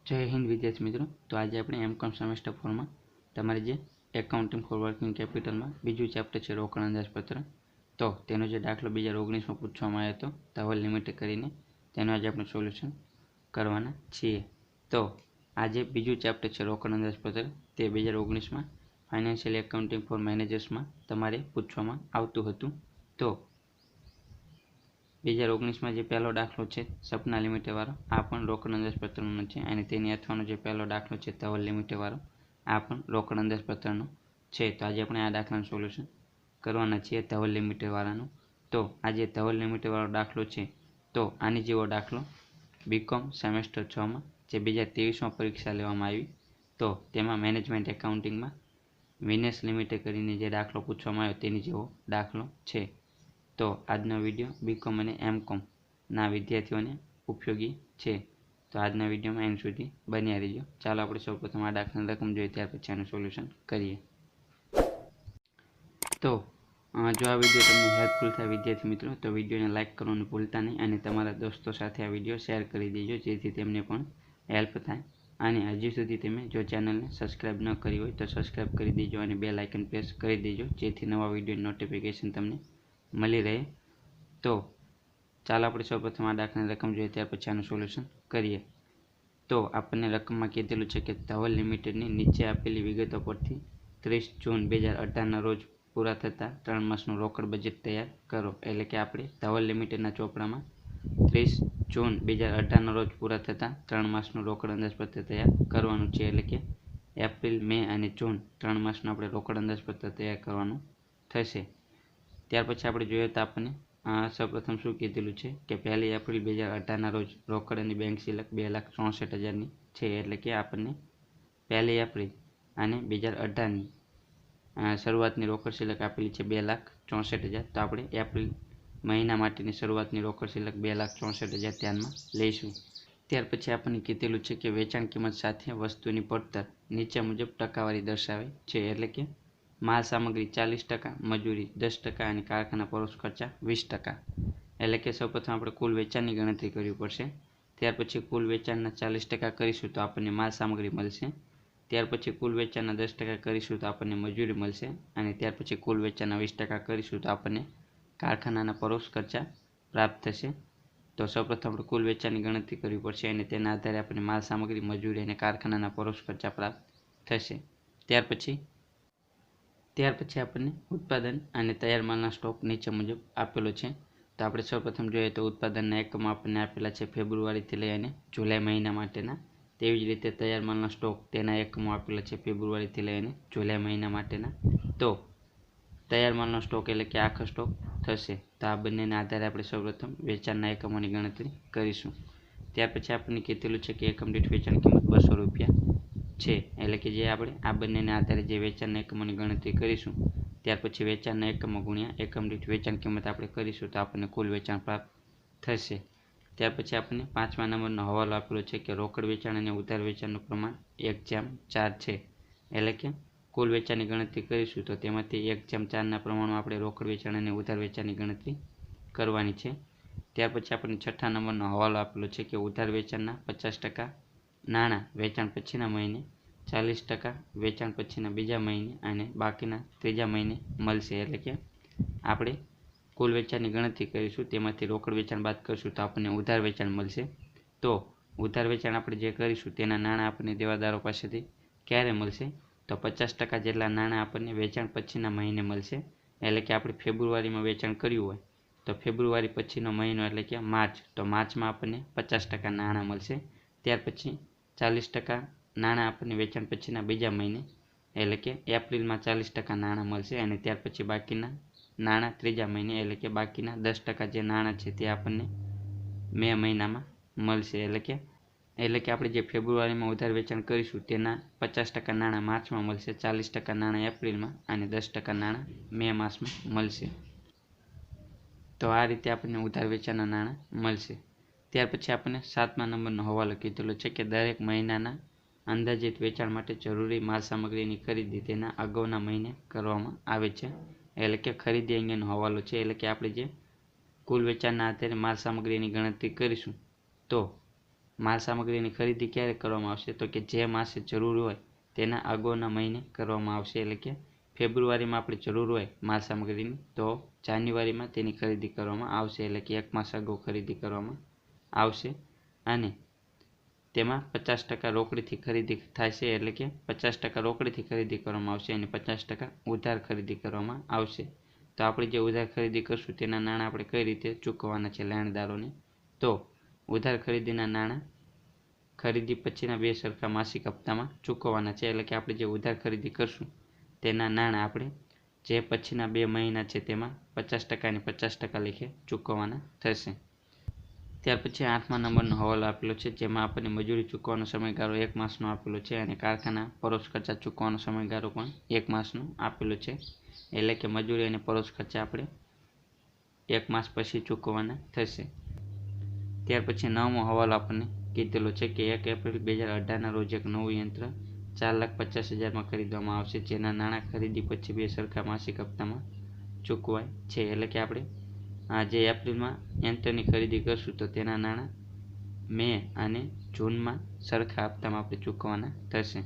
जय हिंद विद्यार्थी मित्रों। तो आज આપણે M.Com સેમેસ્ટર 4 માં તમારે જે એકાઉન્ટિંગ ફોર વર્કિંગ કેપિટલમાં બીજું ચેપ્ટર છે રોકડ અંદાજપત્ર, તો તેનો જે દાખલો 2019 માં પૂછવામાં આવ્યો હતો ધવલ લિમિટેડ કરીને, તેનો આજે આપણે સોલ્યુશન કરવાના છીએ। તો આજે બીજું ચેપ્ટર છે રોકડ અંદાજપત્ર, તે 2019 માં ફાઇનાન્શિયલ એકાઉન્ટિંગ ફોર મેનેજર્સમાં તમારે પૂછવામાં આવતું હતું। તો 2019 में जो पहलो दाखलो है सपना लिमिटेड वाळो आ पण रोकड़ अंदाजपत्रनो छे अने तेनी अथवानो जो पहलो दाखलो है धवल लिमिटेड वाळो आ पण रोकड़ अंदाजपत्रनो छे। तो आज आपणे आ दाखलानुं सोल्यूशन करवाना छीए धवल लिमिटेड वाळानुं। तो आज धवल लिमिटेड वाळो दाखलो है तो आनी जेवो दाखलो बीकॉम सेमेस्टर 6 में जे 2023 में परीक्षा लेवामां आवी, तो तेमां मैनेजमेंट एकाउंटिंग में विनेस लिमिटेड करीने जे दाखलो पूछवामां आव्यो तेनी जेवो दाखलो है। तो आजना विडियो बीकॉम और M.Com ना विद्यार्थीओं ने उपयोगी है। तो आजना विडियो में एंड सुधी बन्या रहीजो। चालो आपणे सौप्रथम आ दाखलानी रकम जोईए त्यार पछी आनुं सोल्यूशन करीए। तो जो आ विडियो तमने हेल्पफुल थाय विद्यार्थी मित्रों, तो विडियो ने लाइक करवानुं भूलता नहीं अने तमारा दोस्तों साथे आ विडियो शेर करी देजो, जेथी तेमने पण हेल्प थाय। अने हजी सुधी तमे जो चेनल ने सब्सक्राइब न करी होय तो सब्सक्राइब करी देजो अने बेल आइकन प्रेस करी देजो, जेथी नवा विडियो नोटिफिकेशन तमने मळी रहे। तो चालो आपणे सर्वप्रथम आ दाखलानी रकम जोईए त्यार पछी आनुं सोल्यूशन करीए। तो आपणे रकममां कीधेलुं छे के धवल लिमिटेडनी नीचे आपेली विगतो परथी 30 जून 2018 ना रोज पूरा थता 3 मासनुं रोकड़ बजेट तैयार करो। एटले के आपणे धवल लिमिटेडना ચોપડામાં 30 जून 2018 ना रोज पूरा थता 3 मासनुं रोकड़ अंदाजपत्र तैयार करवानुं छे। एटले के एप्रिल मे अने जून 3 मासनुं आपणे रोकड़ अंदाजपत्र तैयार करवानुं थशे। त्यार पछी आपणे जोईए तो आपणे सर्वप्रथम शुं कीधेलुं छे के 1 एप्रिल 2018 ना रोज रोकड़ अने बैंक सिलक 2,64,000 नी छे। एटले के आपणे 1 एप्रिल अने 2018 नी शरूआतनी रोकड़ सिलक आपेली छे 2,64,000। तो आपणे एप्रिल महीना माटेनी शरूआतनी रोकड़ सिलक 2,64,000 ध्यानमां लईशुं। त्यार पछी आपणे कीधेलुं छे के वेचाण किंमत साथे वस्तुनी પડતર नीचे मुजब टकावारी दर्शावे छे। एटले के माल सामग्री 40%, मजूरी 10% और कारखाना परोक्ष खर्चा 20%। एटले के सौप्रथम आपणे कुल वेचाणनी गणतरी करवी पड़शे। त्यार पछी कुल वेचाणना 40% करीशुं तो आपणे माल सामग्री मळशे। त्यार पछी कुल वेचाणना 10% करीशुं तो आपणे मजूरी मळशे अने त्यार पछी कुल वेचाणना 20% करीशुं तो आपणे कारखानाना परोक्ष खर्चा प्राप्त थशे। तो सौप्रथम आपणे कुल वेचाणनी गणतरी करवी पड़शे अने तेना आधारे आपणे माल सामग्री, मजूरी अने कारखानाना परोक्ष खर्चा प्राप्त थशे। त्यार पछी आपणे उत्पादन अने तैयार मालना स्टॉक नीचे मुजब आपेलो छे। तो आपणे सर्वप्रथम जोईए तो उत्पादनना एकमो आपणे आपेला छे फेब्रुआरी थी लई अने जुलाई महीना माटेना। तेवी ज रीते तैयार मालना स्टॉक तेना एकमो आपेला छे फेब्रुआरी थी लई अने जुलाई महीना माटेना। तो तैयार मालनो स्टॉक एटले के आखो स्टॉक थशे। तो आ बंनेना आधारे आपणे सर्वप्रथम वेचाणना एकमोनी गणतरी करीशुं। त्यार पछी आपणे कीधेलुं छे के एकम दीठ वेचाण किंमत 200 रुपया छे। एटले के जे आपणे आ बंनेना आधारे जे वेचाणना एकमोनी गणतरी करीशुं त्यार पछी वेचाणना एकमो गुण्या एकम दीठ वेचाण किंमत आपणे करीशुं तो आपणे कुल वेचाण प्राप्त थशे। त्यार पछी आपणे 5मा नंबरनो हवालो आपेलो छे के रोकड़ वेचाण अने उधार वेचाणनुं प्रमाण 1:4 छे। एटले के कुल वेचाणनी गणतरी करीशुं तो तेमांथी 1:4 ना प्रमाणमां आपणे रोकड़ वेचाण अने उधार वेचाणनी गणतरी करवानी छे। त्यार पछी आपणे 6ठा नंबरनो हवालो आपेलो छे के उधार वेचाणना 50% नाणां वेचाण पछीना महीने, 40% वेचाण पछीना बीजा महीने अने बाकीना त्रीजा महीने मळशे। एटले के आपणे कुल वेचाणनी गणतरी करीशुं तेमांथी रोकड़ वेचाण बाद करशुं तो आपणे उधार वेचाण मळशे। तो उधार वेचाण आपणे जे करीशुं तेना नाणां आपणे देवादारो पासेथी क्यारे मळशे तो 50% जेटला नाणां आपणे वेचाण पछीना महीने मळशे। एटले के आपणे फेब्रुआरीमां वेचाण कर्युं होय तो फेब्रुआरी पछीनो महीनो एटले के मार्च, तो मार्चमां आपणे 50% नाणां मळशे। त्यार पछी 40% नाणां आपणे वेचाण पछीना बीजा महीने एटले के एप्रिलमां 40% नाणां मळशे अने त्यार पछी बाकीना नाणां त्रीजा महीने एटले के बाकीना 10% जे नाणां छे ते आपणे मे महीनामां मळशे। एटले के आपणे जे फेब्रुआरीमां उधार वेचाण करीशुं तेना 50% नाणां मार्चमां मळशे, 40% नाणां एप्रिलमां अने 10% नाणां मे मासमां मळशे। तो आ रीते आपणे उधार वेचाणना नाणां मळशे। त्यार पछी आपणे 7मा नंबरनो हवालो कीधेलो छे के दरेक महीनाना अंदाजित वेचाण माटे जरूरी माल सामग्रीनी खरीदी तेना अगाउना महीने करवामां आवे छे। एटले के खरीदी अंगेनो हवालो छे। एटले के आपणे जे कुल वेचाणना आधारे माल सामग्रीनी गणतरी करीशुं तो માલ સામગ્રીની ખરીદી ક્યારે કરવામાં આવશે? તો કે જે માસે જરૂર હોય તેના અગાઉના મહિને કરવામાં આવશે. એટલે કે ફેબ્રુઆરીમાં આપણે જરૂર હોય માલ સામગ્રીની તો જાન્યુઆરીમાં તેની ખરીદી કરવામાં આવશે. એટલે કે 1 માસ અગાઉ ખરીદી કરવામાં આવશે. અને તેમાં 50% રોકડીથી ખરીદી થાય છે. એટલે કે 50% રોકડીથી ખરીદી કરવામાં આવશે અને 50% ઉધાર ખરીદી કરવામાં આવશે. તો આપણે જે ઉધાર ખરીદી કરશું તેના નાણાં આપણે કઈ રીતે ચૂકવવાના છે લેણદારોને? તો ઉધાર ખરીદીના નાણાં ખરીદી પછીના 2 સરખા માસિક હપ્તામાં ચૂકવવાના છે. એટલે કે આપણે જે ઉધાર ખરીદી કરશું તેના નાણાં આપણે જે પછીના 2 મહિના છે તેમાં 50% અને 50% લેખે ચૂકવવાના થશે. ત્યાર પછી 8મા નંબરનો હવાલો આપેલો છે, જેમાં આપણને મજૂરી ચૂકવવાનો સમયગાળો 1 માસનો આપેલો છે અને કારખાના પરોક્ષ ખર્ચા ચૂકવવાનો સમયગાળો પણ 1 માસનો આપેલો છે. એટલે કે મજૂરી અને પરોક્ષ ખર્ચા આપણે 1 માસ પછી ચૂકવવાના થશે. ત્યાર પછી 9મો હવાલો આપણને કીધેલો છે કે 1 એપ્રિલ 2018ના રોજ એક નવું યંત્ર 4,50,000માં ખરીદવામાં આવશે, જેના નાણાં ખરીદી પછી 2 સરખા માસિક હપ્તામાં ચૂકવાય છે. એટલે કે આપણે જે એપ્રિલમાં યંત્રની ખરીદી કરશું તો તેના નાણાં મે અને જૂનમાં સરખા હપ્તામાં આપણે ચૂકવવાના થશે.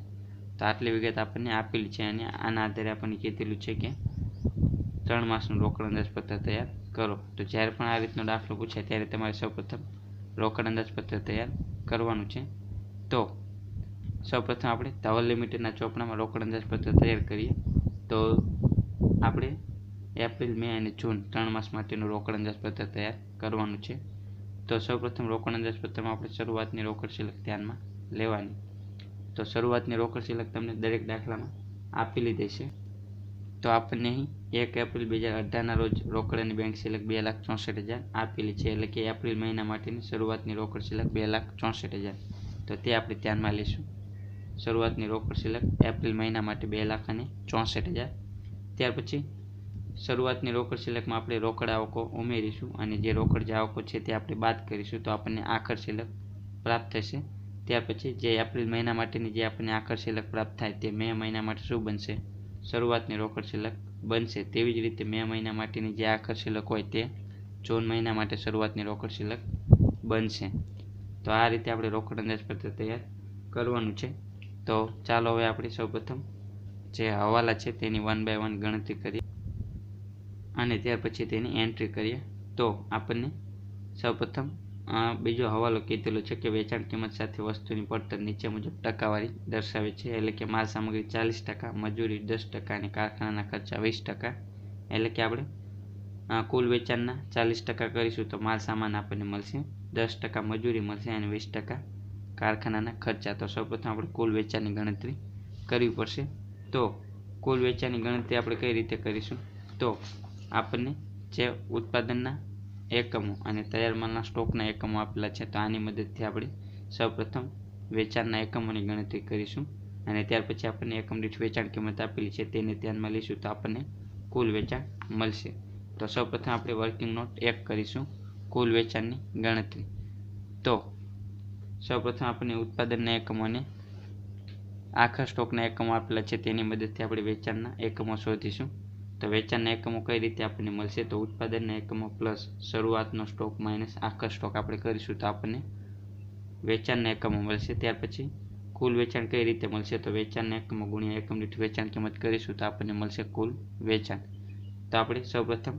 તો આટલી વિગત આપણને આપેલી છે અને આના આધારે આપણને કીધેલું છે કે 3 માસનું રોકડ અંદાજપત્ર તૈયાર કરો. તો જ્યારે પણ આ રીતનો દાખલો પૂછાય ત્યારે તમારે સૌપ્રથમ રોકડ અંદાજપત્ર તૈયાર કરવાનું છે. તો સૌપ્રથમ આપણે ધવલ લિમિટેડના ચોપડામાં રોકડ અંદાજપત્ર તૈયાર કરીએ. તો આપણે એપ્રિલ, મે અને જૂન 3 માસ માટેનું રોકડ અંદાજપત્ર તૈયાર કરવાનું છે. તો સૌપ્રથમ રોકડ અંદાજપત્રમાં આપણે શરૂઆતની રોકડ શિલ્લક ધ્યાનમાં લેવાની. તો શરૂઆતની રોકડ શિલ્લક તમને દરેક દાખલામાં આપેલી દેશે. તો આપણને અહીં 1 એપ્રિલ 2018ના રોજ રોકડ અને બેંક શિલ્લક 2,64,000 આપેલી છે. એટલે કે એપ્રિલ મહિના માટેની શરૂઆતની રોકડ શિલ્લક 2,64,000. તો તે આપણે ધ્યાનમાં લઈશું. શરૂઆતની રોકડ શિલ્લક એપ્રિલ મહિના માટે 2,64,000. ત્યાર પછી શરૂઆતની રોકડ શિલ્લકમાં આપણે રોકડ આવકો ઉમેરીશું અને જે રોકડ જે આવકો છે તે આપણે બાદ કરીશું તો આપણને આખર શિલ્લક પ્રાપ્ત થશે. ત્યાર પછી જે એપ્રિલ મહિના માટેની જે આપણને આખર શિલ્લક પ્રાપ્ત થાય તે મે મહિના માટે શું બનશે? શરૂઆતની રોકડ શિલ્લક બનશે. તેવી જ રીતે મે મહિના માટેની જે આખર શિલ્લક હોય તે જૂન મહિના માટે શરૂઆતની રોકડ શિલ્લક બનશે. તો આ રીતે આપણે રોકડ અંદાજપત્ર તૈયાર કરવાનું છે. તો ચાલો હવે આપણે સૌપ્રથમ જે હવાલા છે તેની 1 by 1 ગણતરી કરીએ અને ત્યાર પછી તેની એન્ટ્રી કરીએ. તો આપણને સૌપ્રથમ બીજો હવાલો કીધેલો છે કે વેચાણ કિંમત સાથે વસ્તુની પડતર નીચે મુજબ ટકાવારી દર્શાવે છે. એટલે કે માલ સામગ્રી 40%, મજૂરી 10% અને કારખાનાના ખર્ચા 20%. એટલે કે આપણે કુલ વેચાણના 40% કરીશું તો માલ સામાન આપણને મળશે, 10% મજૂરી મળશે અને 20% કારખાનાના ખર્ચા. તો સૌપ્રથમ આપણે કુલ વેચાણની ગણતરી કરવી પડશે. તો કુલ વેચાણની ગણતરી આપણે કઈ રીતે કરીશું? તો આપણને જે ઉત્પાદનના એકમો અને તૈયાર માલના સ્ટોકના એકમો આપેલા છે તો આની મદદથી આપણે સૌપ્રથમ વેચાણના એકમોની ગણતરી કરીશું અને ત્યાર પછી આપણને એકમ દીઠ વેચાણ કિંમત આપેલી છે તેને ધ્યાનમાં લઈશું તો આપણને કુલ વેચાણ મળશે. તો સૌપ્રથમ આપણે વર્કિંગ નોટ 1 કરીશું કુલ વેચાણની ગણતરી. તો સૌપ્રથમ આપણે ઉત્પાદનના એકમો અને આખા સ્ટોકના એકમો આપેલા છે તેની મદદથી આપણે વેચાણના એકમો શોધીશું. તો વેચાણના એકમો કઈ રીતે આપણને મળશે? તો ઉત્પાદનના એકમો પ્લસ શરૂઆતનો સ્ટોક માઇનસ આખા સ્ટોક આપણે કરીશું તો આપણને વેચાણના એકમો મળશે. ત્યાર પછી કુલ વેચાણ કઈ રીતે મળશે? તો વેચાણના એકમો ગુણ્યા એકમ દીઠ વેચાણ કિંમત કરીશું તો આપણને મળશે કુલ વેચાણ. તો આપણે સૌપ્રથમ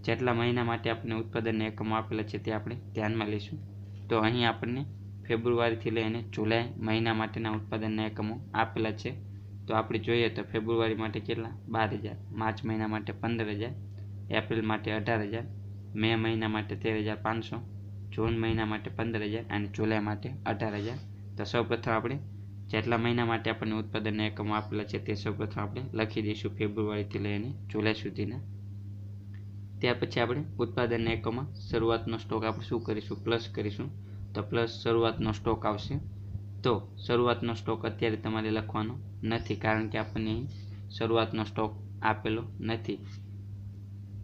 જેટલા મહિના માટે આપણે ઉત્પાદનના એકમો આપેલા છે તે આપણે ધ્યાનમાં લઈશું. તો અહીં આપણને ફેબ્રુઆરીથી લઈને જુલાઈ મહિના માટેના ઉત્પાદનના એકમો આપેલા છે. તો આપણે જોઈએ તો ફેબ્રુઆરી માટે કેટલા? 12,000, માર્ચ મહિના માટે 15,000, એપ્રિલ માટે 18,000, મે મહિના માટે 13,500, જૂન મહિના માટે 15,000 અને જુલાઈ માટે 18,000. તો સૌપ્રથમ આપણે જેટલા મહિના માટે આપણને ઉત્પાદનના એકમો આપેલા છે તે સૌપ્રથમ આપણે લખી દઈશું ફેબ્રુઆરીથી લઈને જુલાઈ સુધીના. ત્યાર પછી આપણે ઉત્પાદનના એકમમાં શરૂઆતનો સ્ટોક આપણે શું કરીશું? પ્લસ કરીશું. તો પ્લસ શરૂઆતનો સ્ટોક આવશે. તો શરૂઆતનો સ્ટોક અત્યારે તમારે લખવાનો નથી કારણ કે આપણને અહીં શરૂઆતનો સ્ટોક આપેલો નથી.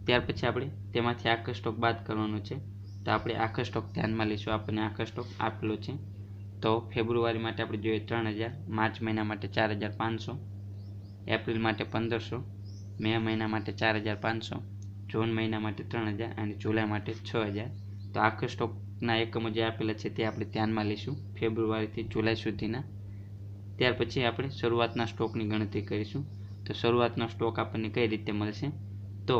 ત્યાર પછી આપણે તેમાંથી આખો સ્ટોક બાદ કરવાનો છે. તો આપણે આખો સ્ટોક ધ્યાનમાં લઈશું. આપણને આખો સ્ટોક આપેલો છે. તો ફેબ્રુઆરી માટે આપણે જોઈએ 3,000, માર્ચ મહિના માટે 4,500, એપ્રિલ માટે 1,500, મે મહિના માટે 4,500, જૂન મહિના માટે 3,000 અને જુલાઈ માટે 6,000. તો આખો સ્ટોક સ્ટોકના એકમો જે આપેલા છે તે આપણે ધ્યાનમાં લઈશું ફેબ્રુઆરીથી જુલાઈ સુધીના. ત્યાર પછી આપણે શરૂઆતના સ્ટોકની ગણતરી કરીશું. તો શરૂઆતનો સ્ટોક આપણને કઈ રીતે મળશે, તો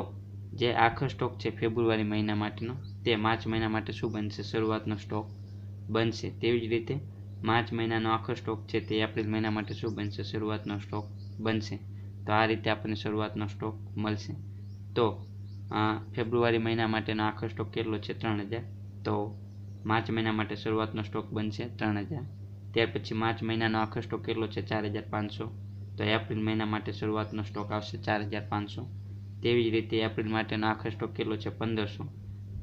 જે આખો સ્ટોક છે ફેબ્રુઆરી મહિના માટેનો તે માર્ચ મહિના માટે શું બનશે, શરૂઆતનો સ્ટોક બનશે. તેવી જ રીતે માર્ચ મહિનાનો આખો સ્ટોક છે તે એપ્રિલ મહિના માટે શું બનશે, શરૂઆતનો સ્ટોક બનશે. તો આ રીતે આપણને શરૂઆતનો સ્ટોક મળશે. તો ફેબ્રુઆરી મહિના માટેનો આખો સ્ટોક કેટલો છે, 3000. તો માર્ચ મહિના માટે શરૂઆતનો સ્ટોક બનશે 3000. ત્યાર પછી માર્ચ મહિનાનો આખો સ્ટોક કેટલો છે, 4500. તો એપ્રિલ મહિના માટે શરૂઆતનો સ્ટોક આવશે 4500. તેવી જ રીતે એપ્રિલ માટેનો આખો સ્ટોક કેટલો છે, 1500.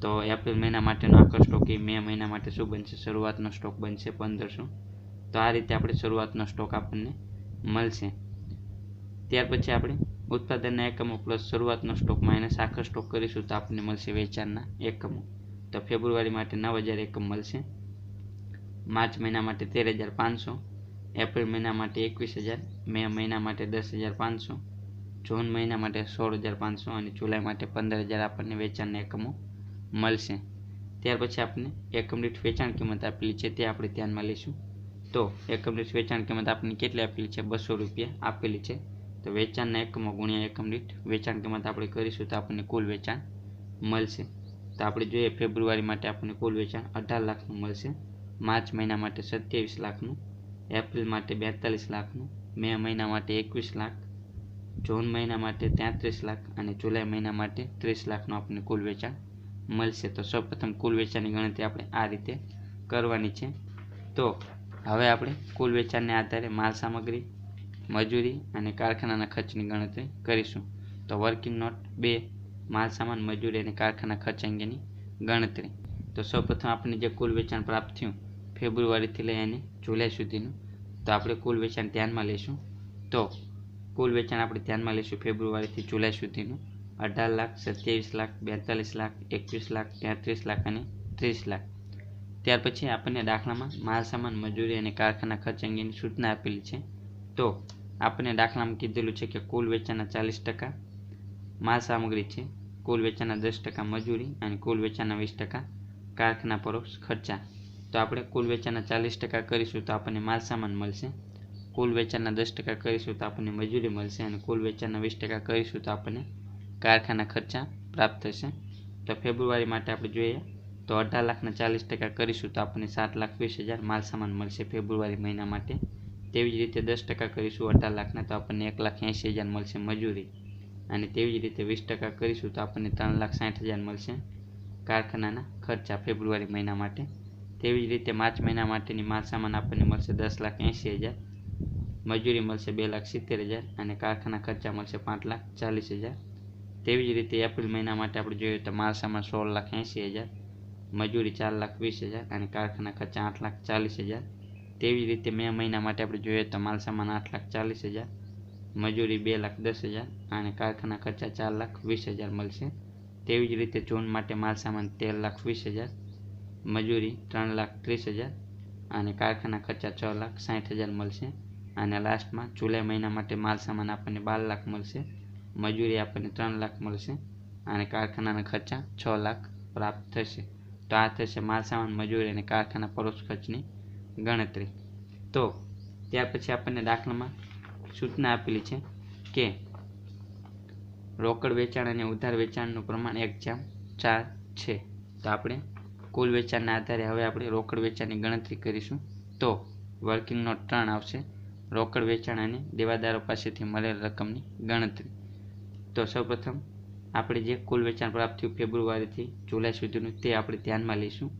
તો એપ્રિલ મહિના માટેનો આખો સ્ટોક એ મે મહિના માટે શું બનશે, શરૂઆતનો સ્ટોક બનશે 1500. તો આ રીતે આપણે શરૂઆતનો સ્ટોક આપણને મળશે. ત્યાર પછી આપણે ઉત્પાદનના એકમો પ્લસ શરૂઆતનો સ્ટોક માઇનસ આખો સ્ટોક કરીશું તો આપણને મળશે વેચાણના એકમો. તો ફેબ્રુઆરી માટે 9000 એકમ મળશે, માર્ચ મહિના માટે 13500, એપ્રિલ મહિના માટે 21000, મે મહિના માટે 10500, જૂન મહિના માટે 16500 અને જુલાઈ માટે 15000 આપણને વેચાણના એકમો મળશે. ત્યાર પછી આપણે એકમ દીઠ વેચાણ કિંમત આપેલી છે તે આપણે ધ્યાનમાં લઈશું. તો એકમ દીઠ વેચાણ કિંમત આપણને કેટલી આપેલી છે, 200 રૂપિયા આપેલી છે. તો વેચાણના એકમો ગુણ્યા એકમ દીઠ વેચાણ કિંમત આપણે કરીશું તો આપણને કુલ વેચાણ મળશે. તો આપણે જોઈએ ફેબ્રુઆરી માટે આપણને કુલ વેચાણ 18 લાખનું મળશે, માર્ચ મહિના માટે 27 લાખનું, એપ્રિલ માટે 42 લાખનું, મે મહિના માટે 21 લાખ, જૂન મહિના માટે 33 લાખ અને જુલાઈ મહિના માટે 30 લાખનું આપણને કુલ વેચાણ મળશે. તો સૌપ્રથમ કુલ વેચાણની ગણતરી આપણે આ રીતે કરવાની છે. તો હવે આપણે કુલ વેચાણને આધારે માલ સામગ્રી, મજૂરી અને કારખાનાના ખર્ચની ગણતરી કરીશું. તો વર્કિંગ નોટ 2 માલ સામાન, મજૂરી અને કારખાના ખર્ચ અંગેની ગણતરી. તો સૌપ્રથમ આપણને જે કુલ વેચાણ પ્રાપ્ત થયું ફેબ્રુઆરીથી લઈ અને જુલાઈ સુધીનું, તો આપણે કુલ વેચાણ ધ્યાનમાં લઈશું. તો કુલ વેચાણ આપણે ધ્યાનમાં લઈશું ફેબ્રુઆરીથી જુલાઈ સુધીનું 18 લાખ, 27 લાખ, 42 લાખ, 21 લાખ, 33 લાખ અને 30 લાખ. ત્યાર પછી આપણને દાખલામાં માલ સામાન, મજૂરી અને કારખાના ખર્ચ અંગેની સૂચના આપેલી છે. તો આપણને દાખલામાં કીધેલું છે કે કુલ વેચાણના 40% માલ સામગ્રી છે, કુલ વેચાણના 10% મજૂરી અને કુલ વેચાણના 20% કારખાના પરોક્ષ ખર્ચા. તો આપણે કુલ વેચાણના 40% કરીશું તો આપણને માલ સામાન મળશે, કુલ વેચાણના 10% કરીશું તો આપણને મજૂરી મળશે અને કુલ વેચાણના 20% કરીશું તો આપણને કારખાના ખર્ચા પ્રાપ્ત થશે. તો ફેબ્રુઆરી માટે આપણે જોઈએ તો 18 લાખના 40% કરીશું તો આપણને 7,20,000 માલ સામાન મળશે ફેબ્રુઆરી મહિના માટે. તેવી જ રીતે 10% કરીશું 18 લાખના તો આપણને 1,80,000 મળશે મજૂરી અને તેવી જ રીતે 20% કરીશું તો આપણને 3,60,000 મળશે કારખાનાના ખર્ચા ફેબ્રુઆરી મહિના માટે. તેવી જ રીતે માર્ચ મહિના માટેની માલ સામાન આપણને મળશે 10,80,000, મજૂરી મળશે 2,70,000 અને કારખાના ખર્ચા મળશે 5,40,000. તેવી જ રીતે એપ્રિલ મહિના માટે આપણે જોઈએ તો માલ સામાન 16,80,000, મજૂરી 4,20,000 અને કારખાના ખર્ચા 8,40,000. તેવી જ રીતે મે મહિના માટે આપણે જોઈએ તો માલ સામાન 8,40,000, મજૂરી 2,10,000 અને કારખાના ખર્ચા 4,20,000 મળશે. તેવી જ રીતે જૂન માટે માલ સામાન 13,20,000, મજૂરી 3,30,000 અને કારખાના ખર્ચા 6,60,000 મળશે. અને લાસ્ટમાં જુલાઈ મહિના માટે માલ સામાન આપણને 12 લાખ મળશે, મજૂરી આપણને 3 લાખ મળશે અને કારખાનાના ખર્ચા 6 લાખ પ્રાપ્ત થશે. તો આ થશે માલ સામાન, મજૂરી અને કારખાના પરોક્ષ ખર્ચની ગણતરી. તો ત્યાર પછી આપણને દાખલામાં સૂચના આપેલી છે કે રોકડ વેચાણ અને ઉધાર વેચાણનું પ્રમાણ 1:4 છે. તો આપણે કુલ વેચાણના આધારે હવે આપણે રોકડ વેચાણની ગણતરી કરીશું. તો વર્કિંગ નોટ 3 આવશે, રોકડ વેચાણ અને દેવાદારો પાસેથી મળેલ રકમની ગણતરી. તો સૌપ્રથમ આપણે જે કુલ વેચાણ પ્રાપ્ત થયું ફેબ્રુઆરીથી જુલાઈ સુધીનું તે આપણે ધ્યાનમાં લઈશું.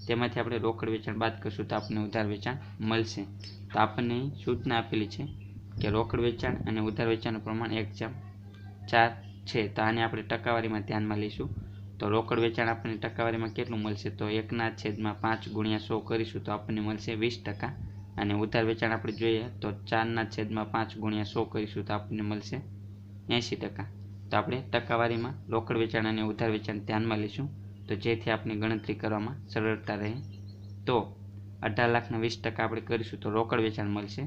તેમાંથી આપણે રોકડ વેચાણ બાદ કરશું તો આપણને ઉધાર વેચાણ મળશે. તો આપણને સૂચના આપેલી છે કે રોકડ વેચાણ અને ઉધાર વેચાણનું પ્રમાણ 1:4 છે. તો આને આપણે ટકાવારીમાં ધ્યાનમાં લઈશું. તો રોકડ વેચાણ આપણને ટકાવારીમાં કેટલું મળશે, તો 1/5 ગુણ્યા 100 કરીશું તો આપણને મળશે 20%. અને ઉધાર વેચાણ આપણે જોઈએ તો 4/5 ગુણ્યા 100 કરીશું તો આપણને મળશે 80%. તો આપણે ટકાવારીમાં રોકડ વેચાણ અને ઉધાર વેચાણ ધ્યાનમાં લઈશું તો જેથી આપણે ગણતરી કરવામાં સરળતા રહે. તો 18 લાખના 20% આપણે કરીશું તો રોકડ વેચાણ મળશે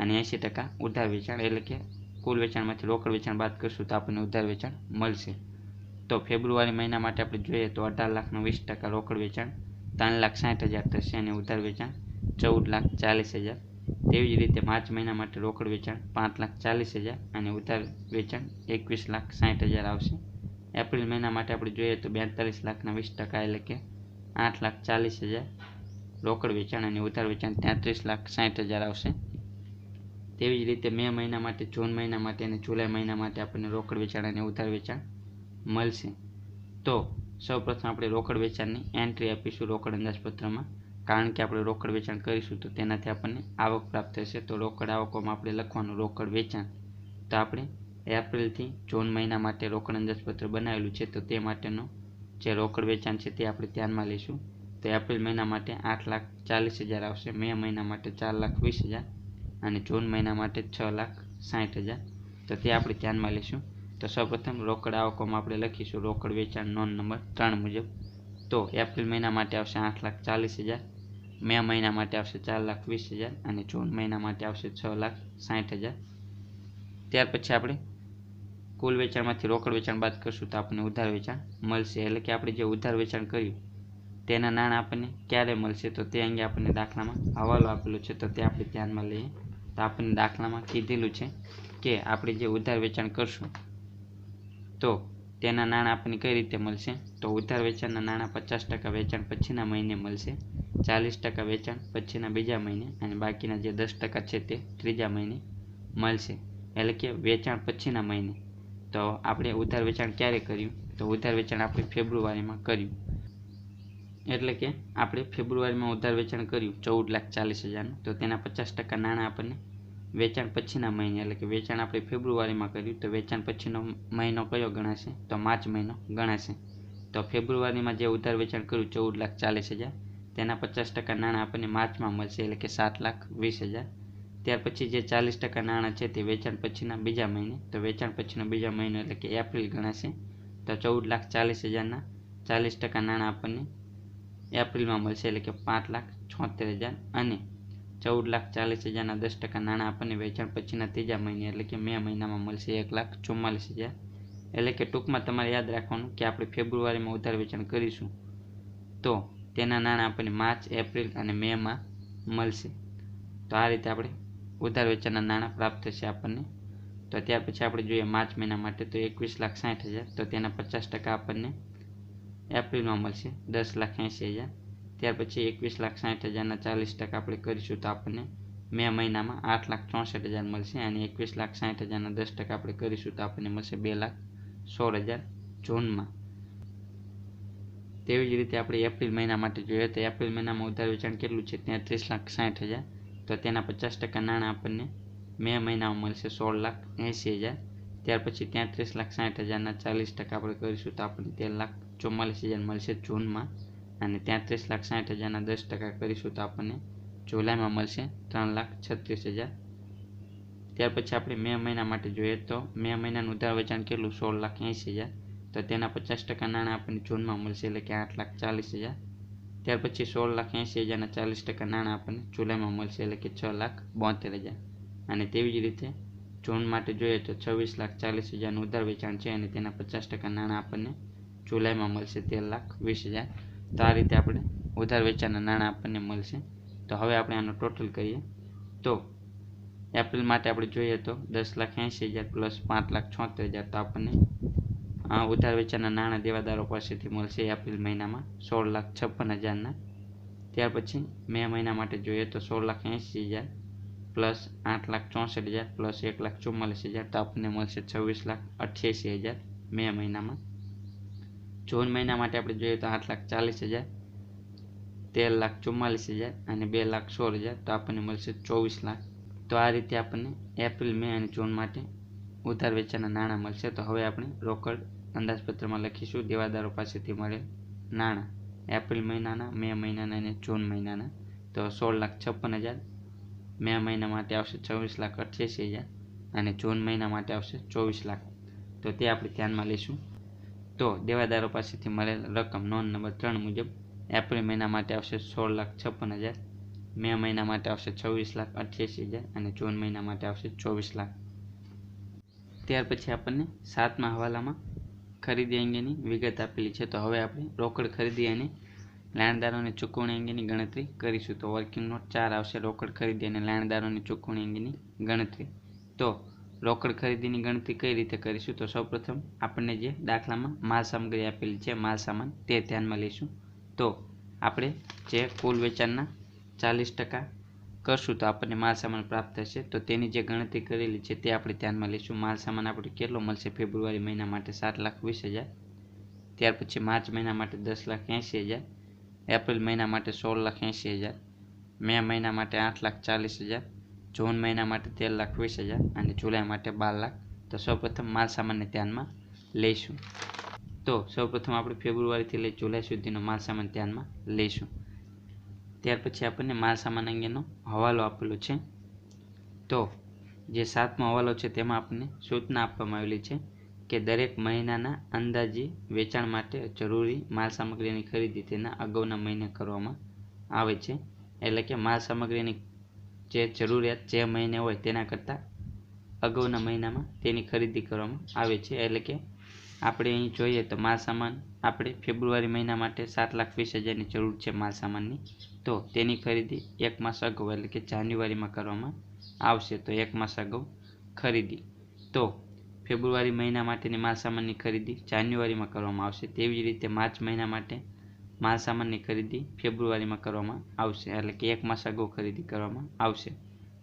અને 80% ઉધાર વેચાણ, એટલે કે કુલ વેચાણમાંથી રોકડ વેચાણ બાદ કરશું તો આપણને ઉધાર વેચાણ મળશે. તો ફેબ્રુઆરી મહિના માટે આપણે જોઈએ તો 18 લાખના 20% રોકડ વેચાણ 3,60,000 થશે અને ઉધાર વેચાણ 14,40,000। તેવી જ રીતે માર્ચ મહિના માટે રોકડ વેચાણ 5,40,000 અને ઉધાર વેચાણ 21,60,000 આવશે। એપ્રિલ મહિના માટે આપણે જોઈએ તો 42,20% એટલે કે 8,40,000 રોકડ વેચાણ અને ઉધાર વેચાણ 33,60,000 આવશે। તેવી જ રીતે મે મહિના માટે, જૂન મહિના માટે અને જુલાઈ મહિના માટે આપણને રોકડ વેચાણ અને ઉધાર વેચાણ મળશે। તો સૌપ્રથમ આપણે રોકડ વેચાણની એન્ટ્રી આપીશું રોકડ અંદાજપત્રમાં, કારણ કે આપણે રોકડ વેચાણ કરીશું તો તેનાથી આપણને આવક પ્રાપ્ત થશે। તો રોકડ આવકોમાં આપણે લખવાનું રોકડ વેચાણ। તો આપણે એપ્રિલથી જૂન મહિના માટે રોકડ અંદાજપત્ર બનાવેલું છે, તો તે માટેનું જે રોકડ વેચાણ છે તે આપણે ધ્યાનમાં લઈશું। તો એપ્રિલ મહિના માટે 8,40,000 આવશે, મે મહિના માટે 4,20,000 અને જૂન મહિના માટે 6,60,000, તો તે આપણે ધ્યાનમાં લઈશું। તો સૌપ્રથમ રોકડ આવકોમાં આપણે લખીશું રોકડ વેચાણ નોંધ નંબર 3 મુજબ। તો એપ્રિલ મહિના માટે આવશે 8,40,000, મે મહિના માટે આવશે 4,20,000 અને જૂન મહિના માટે આવશે 6,60,000। ત્યાર પછી આપણે કુલ વેચાણમાંથી રોકડ વેચાણ બાદ કરશું તો આપણને ઉધાર વેચાણ મળશે, એટલે કે આપણે જે ઉધાર વેચાણ કર્યું તેના નાણાં આપણને ક્યારે મળશે તો તે અંગે આપણને દાખલામાં હવાલો આપેલો છે, તો તે આપણે ધ્યાનમાં લઈએ। તો આપણને દાખલામાં કીધેલું છે કે આપણે જે ઉધાર વેચાણ કરશું તો તેના નાણાં આપણને કઈ રીતે મળશે, તો ઉધાર વેચાણના નાણાં 50% વેચાણ પછીના મહિને મળશે, 40% વેચાણ પછીના બીજા મહિને અને બાકીના જે 10% છે તે ત્રીજા મહિને મળશે, એટલે કે વેચાણ પછીના મહિને। તો આપણે ઉધાર વેચાણ ક્યારે કર્યું, તો ઉધાર વેચાણ આપણે ફેબ્રુઆરીમાં કર્યું, એટલે કે આપણે ફેબ્રુઆરીમાં ઉધાર વેચાણ કર્યું 14,40,000, તો તેના 50% નાણાં આપણને વેચાણ પછીના મહિને, એટલે કે વેચાણ આપણે ફેબ્રુઆરીમાં કર્યું તો વેચાણ પછીનો મહિનો કયો ગણાશે, તો માર્ચ મહિનો ગણાશે। તો ફેબ્રુઆરીમાં જે ઉધાર વેચાણ કર્યું 14,40,000 તેના 50% નાણાં આપણને માર્ચમાં મળશે, એટલે કે 7,20,000। ત્યાર પછી જે 40% નાણાં છે તે વેચાણ પછીના બીજા મહિને, તો વેચાણ પછીનો બીજો મહિનો એટલે કે એપ્રિલ ગણાશે। તો 14,40,000ના 40% નાણાં આપણને એપ્રિલમાં મળશે, એટલે કે 5,76,000 અને 14,40,000ના 10% નાણાં આપણને વેચાણ પછીના ત્રીજા મહિને એટલે કે મે મહિનામાં મળશે 1,44,000। એટલે કે ટૂંકમાં તમારે યાદ રાખવાનું કે આપણે ફેબ્રુઆરીમાં ઉધાર વેચાણ કરીશું તો તેના નાણાં આપણને માર્ચ, એપ્રિલ અને મેમાં મળશે। તો આ રીતે આપણે ઉધાર વેચાણના નાણાં પ્રાપ્ત થશે આપણને। તો ત્યાર પછી આપણે જોઈએ માર્ચ મહિના માટે તો 21,60,000, તો તેના 50% આપણને એપ્રિલમાં મળશે 10,80,000। ત્યાર પછી 21,60,000ના 40% આપણે કરીશું તો આપણને મે મહિનામાં 8,64,000 મળશે અને 21,60,000ના 10% આપણે કરીશું તો આપણને મળશે 2,16,000 જૂનમાં। તેવી જ રીતે આપણે એપ્રિલ મહિના માટે જોઈએ તો એપ્રિલ મહિનામાં ઉધાર વેચાણ કેટલું છે, 33,60,000, તો તેના 50% નાણાં આપણને મે મહિનામાં મળશે 16,80,000। ત્યાર પછી 33,60,000ના 40% આપણે કરીશું તો આપણને 13,44,000 મળશે જૂનમાં અને 33,60,000ના 10% કરીશું તો આપણને જુલાઈમાં મળશે 3,36,000। ત્યાર પછી આપણે મે મહિના માટે જોઈએ તો મે મહિનાનું ઉધાર વેચાણ કેટલું 16,80,000, તો તેના 50% નાણાં આપણને જૂનમાં મળશે, એટલે કે 8,40,000। ત્યાર પછી 16,80,000ના 40% નાણાં આપણને જુલાઈમાં મળશે, એટલે કે 6,72,000 અને તેવી જ રીતે જૂન માટે જોઈએ તો 26,40,000નું ઉધાર વેચાણ છે અને તેના 50% નાણાં આપણને જુલાઈમાં મળશે 13,20,000। તો આ રીતે આપણે ઉધાર વેચાણના નાણાં આપણને મળશે। તો હવે આપણે આનો ટોટલ કરીએ તો એપ્રિલ માટે આપણે જોઈએ તો 10,80,000 પ્લસ 5,76,000, તો આપણને ઉધાર વેચાણના નાણાં દેવાદારો પાસેથી મળશે એપ્રિલ મહિનામાં 16,56,000ના। ત્યાર પછી મે મહિના માટે જોઈએ તો 16,80,000 પ્લસ 8,64,000 પ્લસ 1,44,000, તો આપણને મળશે 26,88,000 મે મહિનામાં। જૂન મહિના માટે આપણે જોઈએ તો 8,40,000, 13,44,000 અને 2,16,000, તો આપણને મળશે 24 લાખ। તો આ રીતે આપણને એપ્રિલ, મે અને જૂન માટે ઉધાર વેચાણના નાણાં મળશે। તો હવે આપણે રોકડ અંદાજપત્રમાં લખીશું દેવાદારો પાસેથી મળેલ નાણાં એપ્રિલ મહિનાના, મે મહિનાના અને જૂન મહિનાના। તો 16,56,000 મે મહિના માટે આવશે 26,88,000 અને જૂન મહિના માટે આવશે 24 લાખ। તો તે આપણે ધ્યાનમાં લઈશું। તો દેવાદારો પાસેથી મળેલ રકમ નોંધ નંબર 3 મુજબ એપ્રિલ મહિના માટે આવશે 16,56,000, મે મહિના માટે આવશે 26,88,000 અને જૂન મહિના માટે આવશે 24 લાખ। ત્યાર પછી આપણને 7મા હવાલામાં ખરીદી અંગેની વિગત આપેલી છે। તો હવે આપણે રોકડ ખરીદી અને લેણદારોની ચૂકવણી અંગેની ગણતરી કરીશું. તો વર્કિંગ નોટ 4 આવશે રોકડ ખરીદી અને લેણદારોની ચૂકવણી અંગેની ગણતરી. તો રોકડ ખરીદીની ગણતરી કઈ રીતે કરીશું? તો સૌપ્રથમ આપણને જે દાખલામાં માલ સામગ્રી આપેલી છે માલ સામાન તે ધ્યાનમાં લઈશું. તો આપણે જે કુલ વેચાણના 40% કરશું તો આપણને માલ સામાન પ્રાપ્ત થશે. તો તેની જે ગણતરી કરેલી છે તે આપણે ધ્યાનમાં લઈશું. માલ સામાન આપણે કેટલો મળશે? ફેબ્રુઆરી મહિના માટે 7,20,000, ત્યાર પછી માર્ચ મહિના માટે 10,80,000, એપ્રિલ મહિના માટે 16,80,000, મે મહિના માટે 8,40,000, જૂન મહિના માટે 13,20,000 અને જુલાઈ માટે 12,00,000. તો સૌપ્રથમ માલ સામાનને ધ્યાનમાં લઈશું. તો સૌપ્રથમ આપણે ફેબ્રુઆરીથી લઈ જુલાઈ સુધીનો માલ સામાન ધ્યાનમાં લઈશું. ત્યાર પછી આપણને માલ સામાન અંગેનો હવાલો આપેલો છે. તો જે 7મો હવાલો છે તેમાં આપણને સૂચના આપવામાં આવેલી છે કે દરેક મહિનાના અંદાજી વેચાણ માટે જરૂરી માલ સામગ્રીની ખરીદી તેના અગાઉના મહિને કરવામાં આવે છે. એટલે કે માલ સામગ્રીની જે જરૂરિયાત જે મહિને હોય તેના કરતાં અગાઉના મહિનામાં તેની ખરીદી કરવામાં આવે છે. એટલે કે આપણે અહીં જોઈએ તો માલ સામાન આપણે ફેબ્રુઆરી મહિના માટે 7,20,000ની જરૂર છે માલ સામાનની. તો તેની ખરીદી 1 માસ અગાઉ એટલે કે જાન્યુઆરીમાં કરવામાં આવશે. તો 1 માસ અગાઉ ખરીદી. તો ફેબ્રુઆરી મહિના માટેની માલ સામાનની ખરીદી જાન્યુઆરીમાં કરવામાં આવશે. તેવી જ રીતે માર્ચ મહિના માટે માલ સામાનની ખરીદી ફેબ્રુઆરીમાં કરવામાં આવશે. એટલે કે 1 માસ અગાઉ ખરીદી કરવામાં આવશે.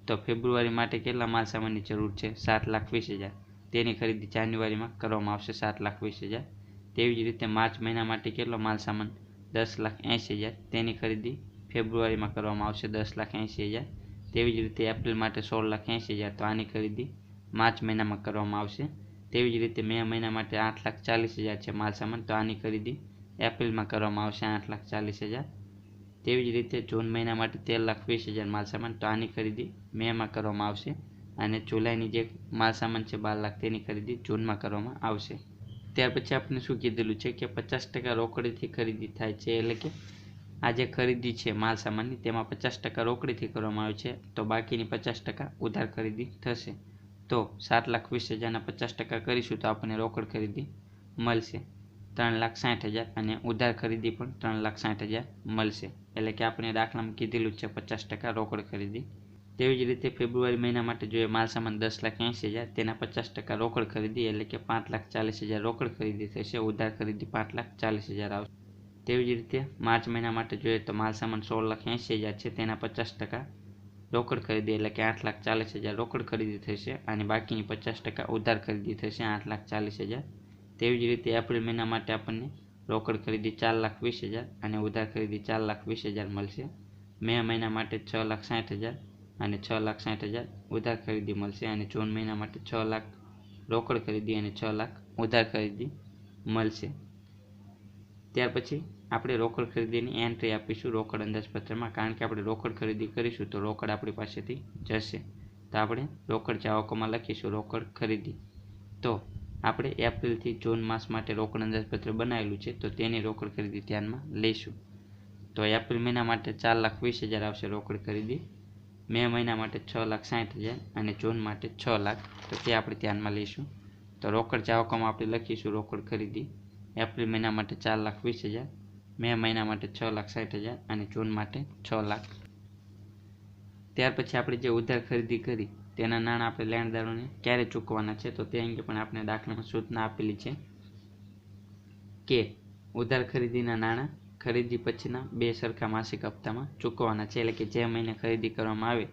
તો ફેબ્રુઆરી માટે કેટલા માલ સામાનની જરૂર છે? 7,20,000. તેની ખરીદી જાન્યુઆરીમાં કરવામાં આવશે 7,20,000. તેવી જ રીતે માર્ચ મહિના માટે કેટલો માલ સામાન? 10,80,000. તેની ખરીદી ફેબ્રુઆરીમાં કરવામાં આવશે 10,80,000. તેવી જ રીતે એપ્રિલ માટે 16,80,000. તો આની ખરીદી માર્ચ મહિનામાં કરવામાં આવશે. તેવી જ રીતે મે મહિના માટે 8,40,000 છે માલ સામાન. તો આની ખરીદી એપ્રિલમાં કરવામાં આવશે 8,40,000. તેવી જ રીતે જૂન મહિના માટે 13,20,000 માલ સામાન. તો આની ખરીદી મેમાં કરવામાં આવશે અને જુલાઈની જે માલ સામાન છે 12,00,000 તેની ખરીદી જૂનમાં કરવામાં આવશે. ત્યાર પછી આપણે શું કીધેલું છે કે 50% રોકડીથી ખરીદી થાય છે. એટલે કે આ જે ખરીદી છે માલ સામાનની તેમાં 50% રોકડીથી કરવામાં આવે છે. તો બાકીની 50% ઉધાર ખરીદી થશે. તો 7,20,000ના 50% કરીશું તો આપણને રોકડ ખરીદી મળશે 3,60,000 અને ઉધાર ખરીદી પણ 3,60,000 મળશે. એટલે કે આપણે દાખલામાં કીધેલું છે 50% રોકડ ખરીદી. તેવી જ રીતે ફેબ્રુઆરી મહિના માટે જોઈએ માલ સામાન 10,80,000 તેના 50% રોકડ ખરીદી એટલે કે 5,40,000 રોકડ ખરીદી થશે. ઉધાર ખરીદી 5,40,000 આવશે. તેવી જ રીતે માર્ચ મહિના માટે જોઈએ તો માલ સામાન 16,80,000 છે તેના 50% રોકડ ખરીદી એટલે કે 8,40,000 રોકડ ખરીદી થશે અને બાકીની 50% ઉધાર ખરીદી થશે 8,40,000. તેવી જ રીતે એપ્રિલ મહિના માટે આપણને રોકડ ખરીદી 4,20,000 અને ઉધાર ખરીદી 4,20,000 મળશે. મે મહિના માટે 6,60,000 અને 6,60,000 ઉધાર ખરીદી મળશે અને જૂન મહિના માટે 6,00,000 રોકડ ખરીદી અને 6,00,000 ઉધાર ખરીદી મળશે. ત્યાર પછી આપણે રોકડ ખરીદીની એન્ટ્રી આપીશું રોકડ અંદાજપત્રમાં. કારણ કે આપણે રોકડ ખરીદી કરીશું તો રોકડ આપણી પાસેથી જશે. તો આપણે રોકડ જાવકોમાં લખીશું રોકડ ખરીદી. તો આપણે એપ્રિલથી જૂન માસ માટે રોકડ અંદાજપત્ર બનાવેલું છે તો તેની રોકડ ખરીદી ધ્યાનમાં લઈશું. તો એપ્રિલ મહિના માટે 4,20,000 આવશે રોકડ ખરીદી, મે મહિના માટે 6,60,000 અને જૂન માટે 6,00,000. તો તે આપણે ધ્યાનમાં લઈશું. તો રોકડ જાવકોમાં આપણે લખીશું રોકડ ખરીદી એપ્રિલ મહિના માટે 4,20,000, મે મહિના માટે 6,60,000 અને જૂન માટે 6,00,000. ત્યાર પછી આપણે જે ઉધાર ખરીદી કરી તેના નાણાં આપણે લેણદારોને ક્યારે ચૂકવવાના છે તો તે અંગે પણ આપણે દાખલામાં સૂચના આપેલી છે કે ઉધાર ખરીદીના નાણાં ખરીદી પછીના 2 સરખા માસિક હપ્તામાં ચૂકવવાના છે. એટલે કે જે મહિને ખરીદી કરવામાં આવે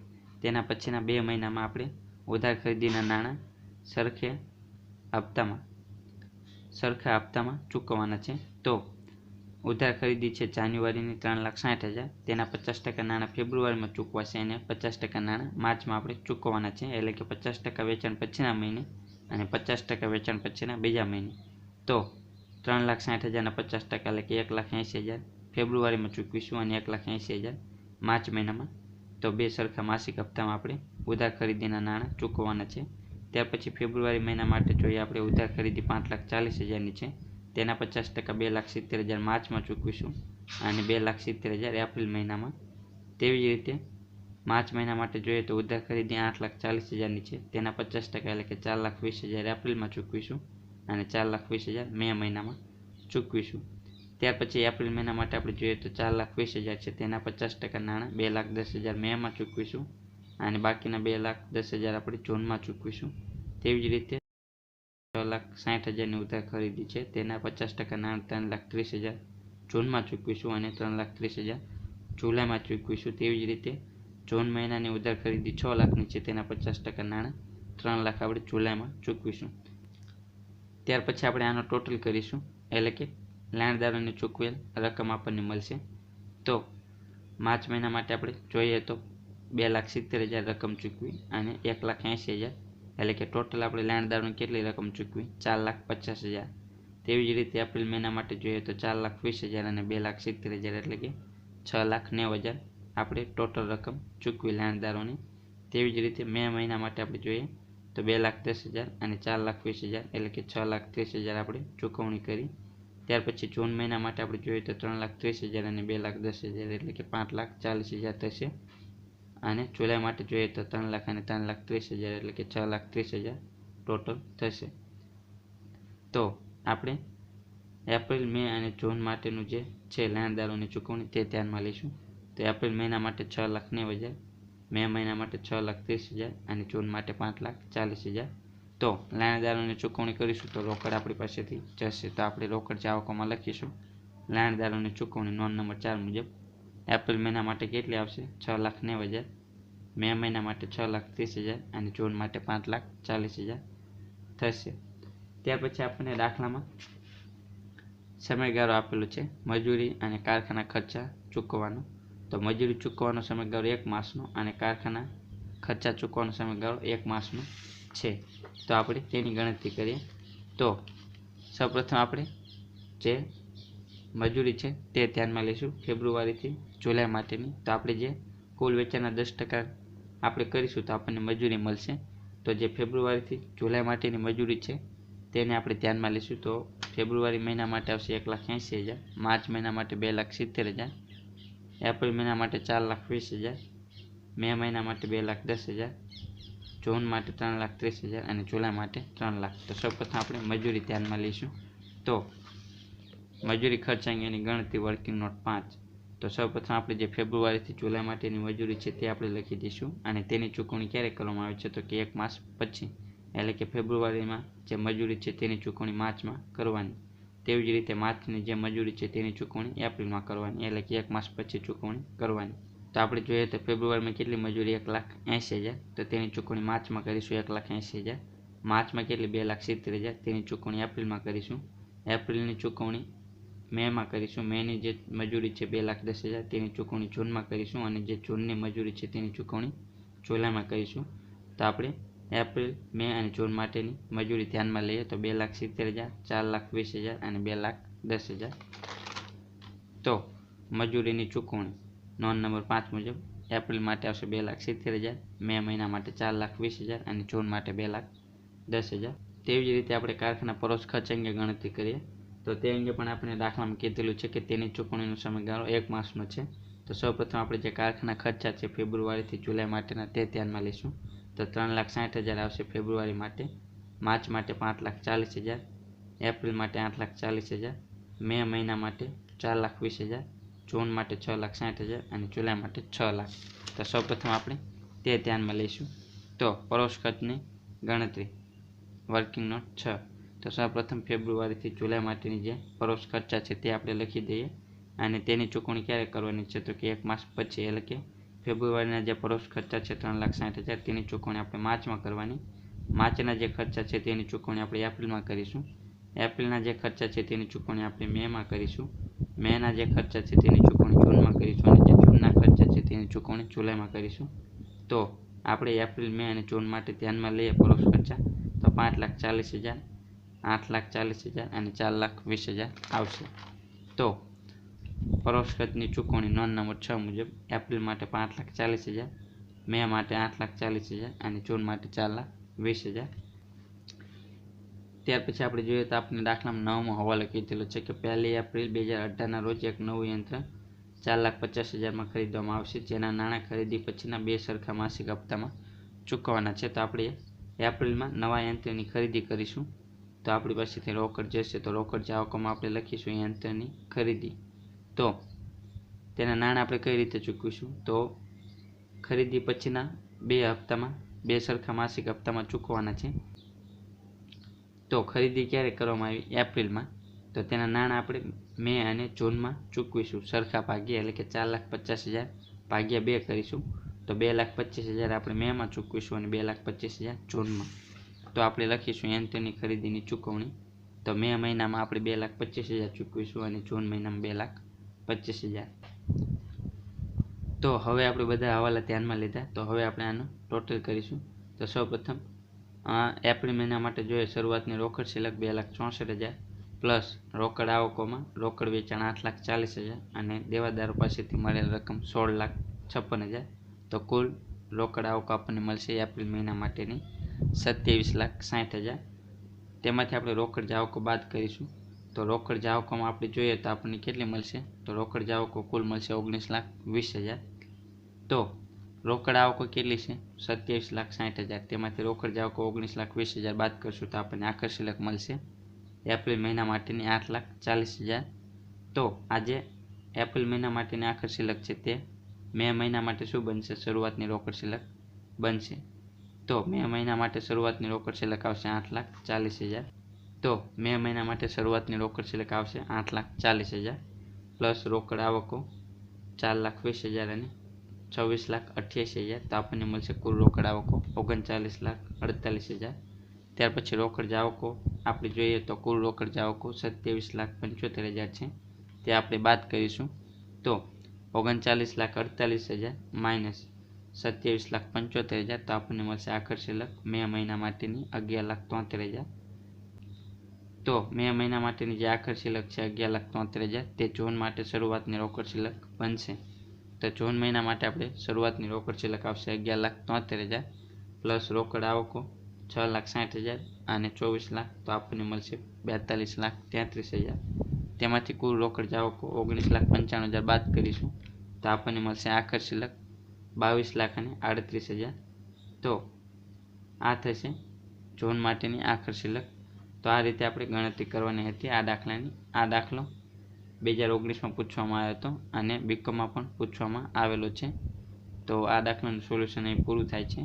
તેના પછીના 2 મહિનામાં આપણે ઉધાર ખરીદીના નાણાં સરખા હપ્તામાં ચૂકવવાના છે. તો ઉધાર ખરીદી છે જાન્યુઆરીની 3,60,000 તેના 50% નાણાં ફેબ્રુઆરીમાં ચૂકવાશે અને 50% નાણાં માર્ચમાં આપણે ચૂકવવાના છે. એટલે કે 50% વેચાણ પછીના મહિને અને 50% વેચાણ પછીના બીજા મહિને. તો 3,60,000ના 50% એટલે કે 1,80,000 ફેબ્રુઆરીમાં ચૂકવીશું અને 1,80,000 માર્ચ મહિનામાં. તો 2 સરખા માસિક હપ્તામાં આપણે ઉધાર ખરીદીના નાણાં ચૂકવવાના છે. ત્યાર પછી ફેબ્રુઆરી મહિના માટે જોઈએ આપણે ઉધાર ખરીદી 5,40,000ની છે તેના 50% 2,70,000 માર્ચમાં ચૂકવીશું અને 2,70,000 એપ્રિલ મહિનામાં. તેવી જ રીતે માર્ચ મહિના માટે જોઈએ તો ઉધાર ખરીદી 8,40,000ની છે તેના 50% એટલે કે 4,20,000 એપ્રિલમાં ચૂકવીશું અને 4,20,000 મે મહિનામાં ચૂકવીશું. ત્યાર પછી એપ્રિલ મહિના માટે આપણે જોઈએ તો 4,20,000 છે તેના 50% નાણાં 2,10,000 મેમાં ચૂકવીશું અને બાકીના 2,10,000 આપણે જૂનમાં ચૂકવીશું. તેવી જ રીતે 6,60,000ની ઉધાર ખરીદી છે તેના 50% નાણાં 3,30,000 જૂનમાં ચૂકવીશું અને 3,30,000 જુલાઈમાં ચૂકવીશું. તેવી જ રીતે જૂન મહિનાની ઉધાર ખરીદી 6 લાખની છે તેના 50% નાણાં 3 લાખ આપણે જુલાઈમાં ચૂકવીશું. ત્યાર પછી આપણે આનો ટોટલ કરીશું, એટલે કે લેણદારોને ચૂકવેલ રકમ આપણને મળશે. તો માર્ચ મહિના માટે આપણે જોઈએ તો 2,70,000 રકમ ચૂકવી અને 1,80,000, એટલે કે ટોટલ આપણે લેણદારોને કેટલી રકમ ચૂકવી 4,50,000. તેવી જ રીતે એપ્રિલ મહિના માટે જોઈએ તો 4,20,000 અને 2,70,000, એટલે કે 6,90,000 આપણે ટોટલ રકમ ચૂકવી લેણદારોની. તેવી જ રીતે મે મહિના માટે આપણે જોઈએ તો 2,10,000 અને 4,20,000, એટલે કે 6,30,000 આપણે ચૂકવણી કરી. ત્યાર પછી જૂન મહિના માટે આપણે જોઈએ તો 3,30,000 અને 2,10,000, એટલે કે 5,40,000 થશે. અને જુલાઈ માટે જોઈએ તો 3 લાખ અને 3,30,000, એટલે કે 6,30,000 ટોટલ થશે. તો આપણે એપ્રિલ, મે અને જૂન માટેનું જે છે લેણદારોની ચૂકવણી તે ધ્યાનમાં લઈશું. તો એપ્રિલ મહિના માટે 6,90,000, મે મહિના માટે 6,30,000 અને જૂન માટે 5,40,000. તો લેણદારોની ચૂકવણી કરીશું તો રોકડ આપણી પાસેથી જશે. તો આપણે રોકડ જાવકોમાં લખીશું લેણદારોની ચૂકવણી નોંધ નંબર 4 મુજબ. એપ્રિલ મહિના માટે કેટલી આવશે 6,90,000, મે મહિના માટે 6,30,000 અને જૂન માટે 5,40,000 થશે. ત્યાર પછી આપણને દાખલામાં સમયગાળો આપેલો છે મજૂરી અને કારખાના ખર્ચા ચૂકવવાનો. તો મજૂરી ચૂકવવાનો સમયગાળો 1 માસનો અને કારખાના ખર્ચા ચૂકવવાનો સમયગાળો 1 માસનો છે. તો આપણે તેની ગણતરી કરીએ. તો સૌપ્રથમ આપણે જે મજૂરી છે તે ધ્યાનમાં લઈશું ફેબ્રુઆરીથી જુલાઈ માટેની. તો આપણે જે કુલ વેચાણના 10% આપણે કરીશું તો આપણને મજૂરી મળશે. તો જે ફેબ્રુઆરીથી જુલાઈ માટેની મજૂરી છે તેને આપણે ધ્યાનમાં લઈશું. તો ફેબ્રુઆરી મહિના માટે આવશે 1,80,000, માર્ચ મહિના માટે 2,70,000, એપ્રિલ મહિના માટે 4,20,000, મે મહિના માટે 2,10,000, જૂન માટે 3,30,000 અને જુલાઈ માટે 3 લાખ. તો સૌપ્રથમ આપણે મજૂરી ધ્યાનમાં લઈશું. તો મજૂરી ખર્ચ અંગેની ગણતરી વર્કિંગ નોટ 5. તો સૌપ્રથમ આપણે જે ફેબ્રુઆરીથી જુલાઈ માટેની મજૂરી છે તે આપણે લખી દઈશું અને તેની ચૂકવણી ક્યારે કરવામાં આવે છે તો કે 1 માસ પછી, એટલે કે ફેબ્રુઆરીમાં જે મજૂરી છે તેની ચૂકવણી માર્ચમાં કરવાની. તેવી જ રીતે માર્ચની જે મજૂરી છે તેની ચૂકવણી એપ્રિલમાં કરવાની, એટલે કે 1 માસ પછી ચૂકવણી કરવાની. તો આપણે જોઈએ તો ફેબ્રુઆરીમાં કેટલી મજૂરી 1,80,000, તો તેની ચૂકવણી માર્ચમાં કરીશું 1,80,000. માર્ચમાં કેટલી 2,70,000, તેની ચૂકવણી એપ્રિલમાં કરીશું. એપ્રિલની ચૂકવણી મેમાં કરીશું. મેની જે મજૂરી છે 2,10,000 તેની ચૂકવણી જૂનમાં કરીશું અને જે જૂનની મજૂરી છે તેની ચૂકવણી જુલાઈમાં કરીશું. તો આપણે એપ્રિલ, મે અને જૂન માટેની મજૂરી ધ્યાનમાં લઈએ તો 2,70,000, 4,20,000 અને 2,10,000. તો મજૂરીની ચૂકવણી નોંધ નંબર 5 મુજબ એપ્રિલ માટે આવશે 2,70,000, મે મહિના માટે 4,20,000 અને જૂન માટે 2,10,000. તેવી જ રીતે આપણે કારખાના પરોક્ષ ખર્ચ અંગે ગણતરી કરીએ. તો તે અંગે પણ આપણે દાખલામાં કીધેલું છે કે તેની ચૂકવણીનો સમયગાળો 1 માસનો છે. તો સૌપ્રથમ આપણે જે કારખાના ખર્ચા છે ફેબ્રુઆરીથી જુલાઈ માટેના તે ધ્યાનમાં લઈશું. તો 3,60,000 આવશે ફેબ્રુઆરી માટે, માર્ચ માટે 5,40,000, એપ્રિલ માટે 8,40,000, મે મહિના માટે 4,20,000, જૂન માટે 6,60,000 અને જુલાઈ માટે 6 લાખ. તો સૌપ્રથમ આપણે તે ધ્યાનમાં લઈશું. તો પરોક્ષ ખર્ચની ગણતરી વર્કિંગ નોટ 6. તો સૌપ્રથમ ફેબ્રુઆરીથી જુલાઈ માટેની જે પરોક્ષ ખર્ચા છે તે આપણે લખી દઈએ અને તેની ચૂકવણી ક્યારે કરવાની છે તો કે 1 માસ પછી, એટલે કે ફેબ્રુઆરીના જે પરોક્ષ ખર્ચા છે 3,60,000 તેની ચૂકવણી આપણે માર્ચમાં કરવાની. માર્ચના જે ખર્ચા છે તેની ચૂકવણી આપણે એપ્રિલમાં કરીશું. એપ્રિલના જે ખર્ચા છે તેની ચૂકવણી આપણે મેમાં કરીશું. મેના જે ખર્ચા છે તેની ચૂકવણી જૂનમાં કરીશું અને જે જૂનના ખર્ચા છે તેની ચૂકવણી જુલાઈમાં કરીશું. તો આપણે એપ્રિલ, મે અને જૂન માટે ધ્યાનમાં લઈએ પરોક્ષ ખર્ચા તો 5,40,000, 8,40,000 અને 4,20,000 આવશે. તો પરોક્ષ ખર્ચની ચૂકવણી નોંધ નંબર 6 મુજબ એપ્રિલ માટે 5,40,000, મે માટે 8,40,000 અને જૂન માટે 4,20,000. ત્યાર પછી આપણે જોઈએ તો આપણે દાખલામાં 9મો હવાલો કીધેલો છે કે 1 એપ્રિલ 2018ના રોજ એક નવું યંત્ર 4,50,000માં ખરીદવામાં આવશે, જેના નાણાં ખરીદી પછીના 2 સરખા માસિક હપ્તામાં ચૂકવવાના છે. તો આપણે એપ્રિલમાં નવા યંત્રની ખરીદી કરીશું તો આપણી પાસેથી રોકડ જશે, તો રોકડ જાવકોમાં આપણે લખીશું યંત્રની ખરીદી. તો તેના નાણાં આપણે કઈ રીતે ચૂકવીશું? તો ખરીદી પછીના 2 હપ્તામાં 2 સરખા માસિક હપ્તામાં ચૂકવવાના છે. તો ખરીદી ક્યારે કરવામાં આવી? એપ્રિલમાં. તો તેના નાણાં આપણે મે અને જૂનમાં ચૂકવીશું સરખા ભાગ્યે, એટલે કે 4,50,000 ભાગ્યા 2 કરીશું. તો 2,25,000 આપણે મેમાં ચૂકવીશું અને 2,25,000 જૂનમાં. તો આપણે લખીશું યંત્રની ખરીદીની ચૂકવણી. તો મે મહિનામાં આપણે 2,25,000 ચૂકવીશું અને જૂન મહિનામાં 2,25,000. તો હવે આપણે બધા હવાલા ધ્યાનમાં લીધા. તો હવે આપણે આનું ટોટલ કરીશું. તો સૌપ્રથમ એપ્રિલ મહિના માટે જોઈએ શરૂઆતની રોકડ શિલ્લક 2,64,000 પ્લસ રોકડ આવકોમાં રોકડ વેચાણ 8,40,000 અને દેવાદારો પાસેથી મળેલ રકમ 16,56,000. તો કુલ રોકડ આવકો આપણને મળશે એપ્રિલ મહિના માટેની 27,60,000. તેમાંથી આપણે રોકડ જાવકો બાદ કરીશું. તો રોકડ જાવકોમાં આપણે જોઈએ તો આપણને કેટલી મળશે? તો રોકડ જાવકો કુલ મળશે 19,20,000. તો રોકડ આવકો કેટલી છે? 27,60,000. તેમાંથી રોકડ જાવકો 19,20,000 બાદ કરશું તો આપણને આખર શિલ્લક મળશે એપ્રિલ મહિના માટેની 8,40,000. તો આજે એપ્રિલ મહિના માટેની આખર શિલ્લક છે તે મે મહિના માટે શું બનશે? શરૂઆતની રોકડ શિલ્લક બનશે. તો મે મહિના માટે શરૂઆતની રોકડ શિલ્લક આવશે 8,40,000. તો મે મહિના માટે શરૂઆતની રોકડ શિલ્લક આવશે 8,40,000 પ્લસ રોકડ આવકો 4,20,000 અને 26,88,000. તો આપણને મળશે કુલ રોકડ આવકો 39,48,000. ત્યાર પછી રોકડ જાવકો આપણે જોઈએ તો કુલ રોકડ જાવકો 27,75,000 છે, તે આપણે બાદ કરીશું. તો 39,48,000 માઇનસ 27,75,000. તો આપણને મળશે આખર શિલ્લક મે મહિના માટેની 11,73,000. તો મે મહિના માટેની જે આખર શિલ્લક છે 11,73,000 તે જૂન માટે શરૂઆતની રોકડ શિલ્લક બનશે. તો જૂન મહિના માટે આપણે શરૂઆતની રોકડ શિલ્લક આવશે 11,73,000 પ્લસ રોકડ આવકો 6,60,000 અને 24 લાખ. તો આપણને મળશે 42,33,000. તેમાંથી કુલ રોકડ જાવકો 19,95,000 બાદ કરીશું તો આપણને મળશે આખર શિલ્લક 22,38,000. તો આ થશે જૂન માટેની આખર શિલ્લક. તો આ રીતે આપણે ગણતરી કરવાની હતી આ દાખલાની. આ દાખલો 2019માં પૂછવામાં આવ્યો હતો અને બીકોમમાં પણ પૂછવામાં આવેલો છે. તો આ દાખલાનું સોલ્યુશન અહીં પૂરું થાય છે.